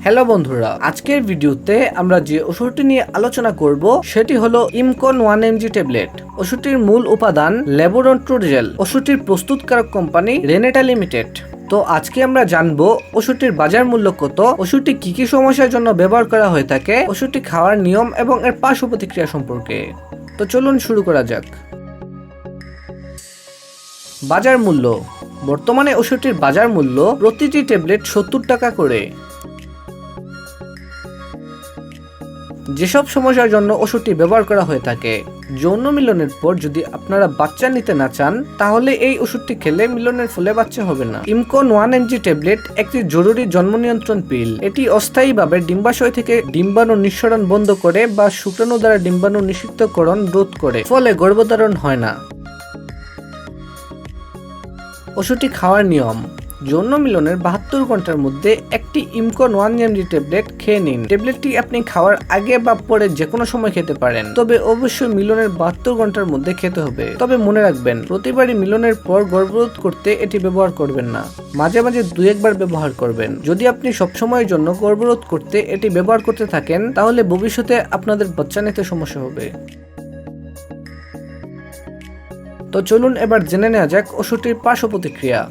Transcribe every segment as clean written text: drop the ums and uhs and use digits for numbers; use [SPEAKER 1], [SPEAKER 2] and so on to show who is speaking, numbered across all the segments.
[SPEAKER 1] Hello বন্ধুরা, আজকের ভিডিওতে আমরা যে ওষুধটি নিয়ে আলোচনা করব সেটি হলো ইমকন 1mg ট্যাবলেট। ওষুধটির মূল উপাদান লেবোরন্ট্রোজেল। ওষুধটির প্রস্তুতকারক কোম্পানি রেনেটা লিমিটেড। তো আজকে আমরা জানবো ওষুধটির বাজার মূল্য কত, ওষুধটি কি কি সমস্যার জন্য ব্যবহার করা হয়ে থাকে, ওষুধটি খাওয়ার নিয়ম এবং এর পার্শ্ব প্রতিক্রিয়া সম্পর্কে। তো চলুন শুরু করা যাক। বাজার মূল্য। বর্তমানে ওষুধটির বাজার মূল্য প্রতিটি ট্যাবলেট 70 টাকা করে। যেসব সমস্যার জন্য ওষুধটি ব্যবহার করা হয়ে থাকে, যৌন মিলনের পর যদি আপনারা বাচ্চা নিতে না চান তাহলে এই ওষুধটি খেলে মিলনের ফলে বাচ্চা হবে না। ইমকন 1mg ট্যাবলেট একটি জরুরি জন্ম নিয়ন্ত্রণ পিল। এটি অস্থায়ীভাবে ডিম্বাশয় থেকে ডিম্বাণু নিঃসরণ বন্ধ করে বা শুক্রাণু দ্বারা ডিম্বাণু নিষিক্তকরণ রোধ করে, ফলে গর্ভধারণ হয় না। ওষুধটি খাওয়ার নিয়ম। যৌন মিলনের 72 ঘন্টার মধ্যে একটি ইমকন 1mg ট্যাবলেট খেয়ে নিন। ট্যাবলেটটি আপনি খাওয়ার আগে বা পরে যে কোনো সময় খেতে পারেন, তবে অবশ্যই মিলনের 72 ঘন্টার মধ্যে খেতে হবে। তবে মনে রাখবেন, প্রতিবারই মিলনের পর গর্ভরোধ করতে এটি ব্যবহার করবেন না, মাঝে মাঝে 2-1 বার ব্যবহার করবেন। যদি আপনি সবসময়ের জন্য গর্ভরোধ করতে এটি ব্যবহার করতে থাকেন তাহলে ভবিষ্যতে আপনাদের বাচ্চা নিতে সমস্যা হবে। তো চলুন এবার জেনে নেওয়া যাক ওষুধটির পার্শ্ব প্রতিক্রিয়া।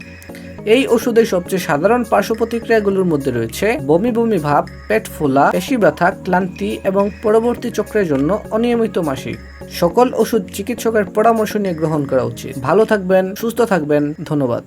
[SPEAKER 1] এই ওষুধের সবচেয়ে সাধারণ পার্শ্ব প্রতিক্রিয়াগুলোর মধ্যে রয়েছে বমি বমি ভাব, পেট ফোলা, পেশি ব্যথা, ক্লান্তি এবং পরবর্তী চক্রের জন্য অনিয়মিত মাসিক। সকল ওষুধ চিকিৎসকের পরামর্শ নিয়ে গ্রহণ করা উচিত। ভালো থাকবেন, সুস্থ থাকবেন। ধন্যবাদ।